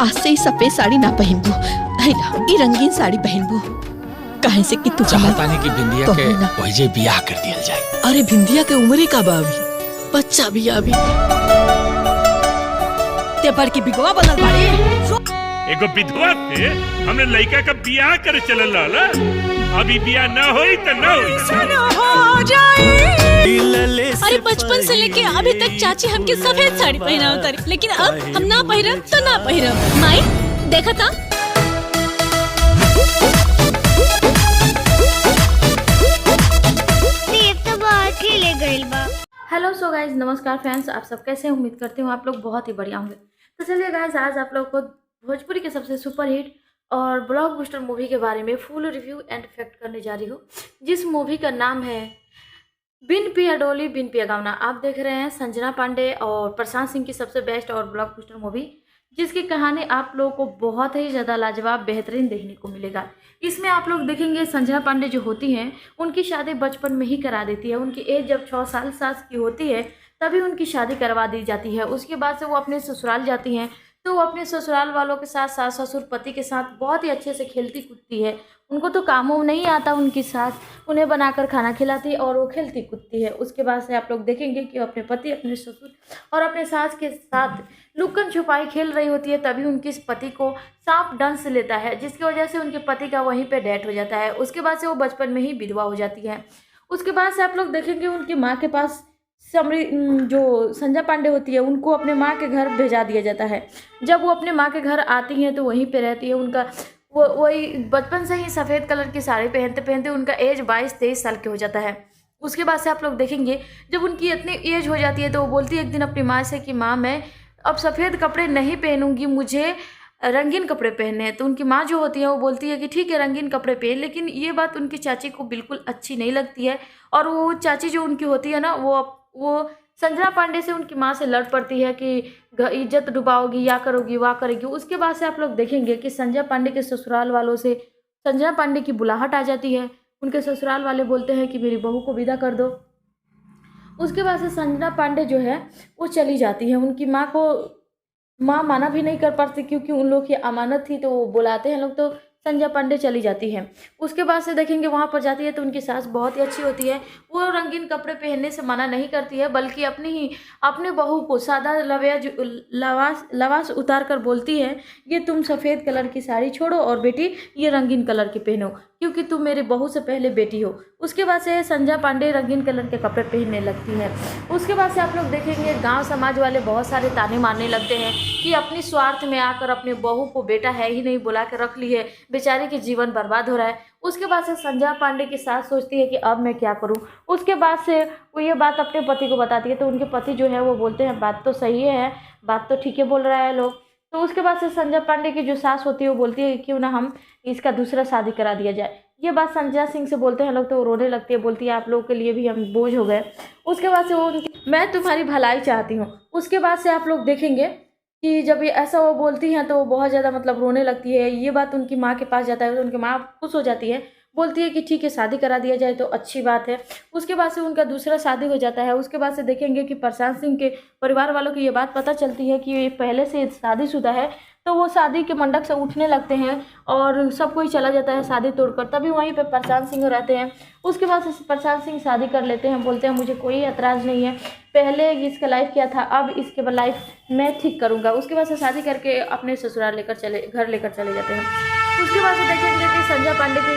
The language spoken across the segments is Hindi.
आज से ही सफेद साड़ी ना पहनबू, ये रंगीन साड़ी पहनबू। कहे से कि तू चाहता नहीं कि बिंदिया के वही बियाह कर दिया जाए। अरे बिंदिया के उम्र का बावी, बच्चा भी अभी ते पर की बिगवा बनल बाड़ी। एगो विधवा पे हमने लड़का का बियाह करे चलल रहला, अभी बियाह ना होई त ना होई। अरे बचपन से लेके अभी तक चाची हमके सफेद साड़ी पहना उतारी, लेकिन अब हम ना पहिरब तो ना पहिरब। माई देखा था तो बहुत ही ले गइल बा। हेलो सो गाइज, नमस्कार फ्रेंड्स, आप सब कैसे हैं? उम्मीद करती हूँ आप लोग बहुत ही बढ़िया होंगे। तो चलिए गाइज, आज आप लोग को भोजपुरी के सबसे सुपरहिट और ब्लॉकबस्टर मूवी के बारे में फुल रिव्यू एंड फैक्ट करने जा रही हूँ, जिस मूवी का नाम है बिन पिया डोली बिन पिया गवना। आप देख रहे हैं संजना पांडे और प्रशांत सिंह की सबसे बेस्ट और ब्लॉकबस्टर मूवी, जिसकी कहानी आप लोगों को बहुत ही ज़्यादा लाजवाब बेहतरीन देखने को मिलेगा। इसमें आप लोग देखेंगे संजना पांडे जो होती हैं उनकी शादी बचपन में ही करा देती है। उनकी एज जब 6 साल की होती है तभी उनकी शादी करवा दी जाती है। उसके बाद से वो अपने ससुराल जाती हैं, तो वो अपने ससुराल वालों के साथ, सास ससुर पति के साथ बहुत ही अच्छे से खेलती कूदती है। उनको तो कामों नहीं आता, उनकी सास उन्हें बनाकर खाना खिलाती है और वो खेलती कूदती है। उसके बाद से आप लोग देखेंगे कि अपने पति, अपने ससुर और अपने सास के साथ लुकन छुपाई खेल रही होती है, तभी उनके पति को सांप डंस लेता है, जिसकी वजह से उनके पति का वहीं पे डेथ हो जाता है। उसके बाद से वो बचपन में ही विधवा हो जाती है। उसके बाद से आप लोग देखेंगे उनकी माँ के पास जो संजना पांडे होती है उनको अपने माँ के घर भेजा दिया जाता है। जब वो अपने माँ के घर आती हैं तो वहीं पे रहती है। उनका वही बचपन से ही सफ़ेद कलर की साड़ी पहनते पहनते उनका एज 22-23 साल के हो जाता है। उसके बाद से आप लोग देखेंगे जब उनकी इतनी एज हो जाती है तो वो बोलती है एक दिन अपनी माँ से कि माँ, मैं अब सफ़ेद कपड़े नहीं पहनूंगी, मुझे रंगीन कपड़े पहनने हैं। तो उनकी माँ जो होती है वो बोलती है कि ठीक है रंगीन कपड़े पहन, लेकिन ये बात उनकी चाची को बिल्कुल अच्छी नहीं लगती है। और वो चाची जो उनकी होती है ना, वो संजना पांडे से उनकी माँ से लड़ पड़ती है कि इज्जत डुबाओगी, या करोगी वाह करेगी। उसके बाद से आप लोग देखेंगे कि संजना पांडे के ससुराल वालों से संजना पांडे की बुलाहट आ जाती है। उनके ससुराल वाले बोलते हैं कि मेरी बहू को विदा कर दो। उसके बाद से संजना पांडे जो है वो चली जाती है। उनकी माँ को माना भी नहीं कर पाती क्योंकि उन लोग की अमानत थी, तो वो बुलाते हैं लोग, तो संजना पांडे चली जाती है। उसके बाद से देखेंगे वहाँ पर जाती है तो उनकी सास बहुत ही अच्छी होती है। वो रंगीन कपड़े पहनने से मना नहीं करती है, बल्कि अपने बहू को सादा लबास उतार कर बोलती है ये तुम सफ़ेद कलर की साड़ी छोड़ो और बेटी ये रंगीन कलर की पहनो, क्योंकि तुम मेरे बहू से पहले बेटी हो। उसके बाद से संजना पांडे रंगीन कलर के कपड़े पहनने लगती है। उसके बाद से आप लोग देखेंगे गांव समाज वाले बहुत सारे ताने मारने लगते हैं कि अपनी स्वार्थ में आकर अपने बहू को बेटा है ही नहीं बुला के रख ली है, बेचारे के जीवन बर्बाद हो रहा है। उसके बाद से संजना पांडे की सास सोचती है कि अब मैं क्या करूं। उसके बाद से वो ये बात अपने पति को बताती है, तो उनके पति जो है वो बोलते हैं बात तो सही है, बात तो ठीक है बोल रहा है लोग। तो उसके बाद से संजना पांडे की जो सास होती है वो बोलती है क्यों ना हम इसका दूसरा शादी करा दिया जाए। ये बात संजना सिंह से बोलते हैं लोग, तो वो रोने लगती है, बोलती है आप लोगों के लिए भी हम बोझ हो गए। उसके बाद से वो मैं तुम्हारी भलाई चाहती हूँ। उसके बाद से आप लोग देखेंगे कि जब ये ऐसा वो बोलती हैं तो वो बहुत ज़्यादा रोने लगती है। ये बात उनकी माँ के पास जाता है तो उनकी माँ खुश हो जाती है, बोलती है कि ठीक है शादी करा दिया जाए तो अच्छी बात है। उसके बाद से उनका दूसरा शादी हो जाता है। उसके बाद से देखेंगे कि प्रशांत सिंह के परिवार वालों को ये बात पता चलती है कि ये पहले से शादीशुदा है, तो वो शादी के मंडप से उठने लगते हैं और सब कोई चला जाता है शादी तोड़कर, तभी वहीं पे प्रशांत सिंह रहते हैं। उसके बाद से प्रशांत सिंह शादी कर लेते हैं, बोलते हैं मुझे कोई एतराज़ नहीं है, पहले इसका लाइफ क्या था अब इसके लाइफ मैं ठीक करूँगा। उसके बाद से शादी करके अपने ससुराल घर लेकर चले जाते हैं। उसके बाद से देखेंगे कि संजना पांडे की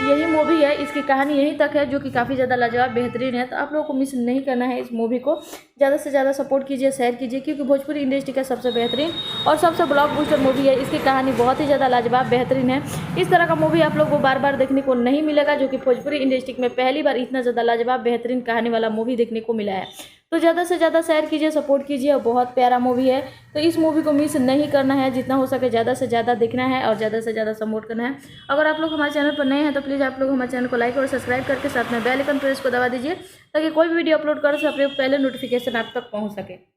यही मूवी है, इसकी कहानी यहीं तक है, जो कि काफ़ी ज़्यादा लाजवाब बेहतरीन है। तो आप लोगों को मिस नहीं करना है इस मूवी को, ज़्यादा से ज़्यादा सपोर्ट कीजिए, शेयर कीजिए, क्योंकि भोजपुरी इंडस्ट्री का सबसे बेहतरीन और सबसे ब्लॉकबस्टर मूवी है। इसकी कहानी बहुत ही ज़्यादा लाजवाब बेहतरीन है। इस तरह का मूवी आप लोगों को बार बार देखने को नहीं मिलेगा, जो कि भोजपुरी इंडस्ट्री में पहली बार इतना ज़्यादा लाजवाब बेहतरीन कहानी वाला मूवी देखने को मिला है। तो ज़्यादा से ज़्यादा शेयर कीजिए, सपोर्ट कीजिए, और बहुत प्यारा मूवी है। तो इस मूवी को मिस नहीं करना है, जितना हो सके ज़्यादा से ज़्यादा देखना है और ज़्यादा से ज़्यादा सपोर्ट करना है। अगर आप लोग हमारे चैनल पर नए हैं तो प्लीज़ आप लोग हमारे चैनल को लाइक और सब्सक्राइब करके साथ में बेल आइकन प्रेस को दबा दीजिए, ताकि कोई भी वीडियो अपलोड करें सबसे पहले नोटिफिकेशन आप तक पहुँच सके।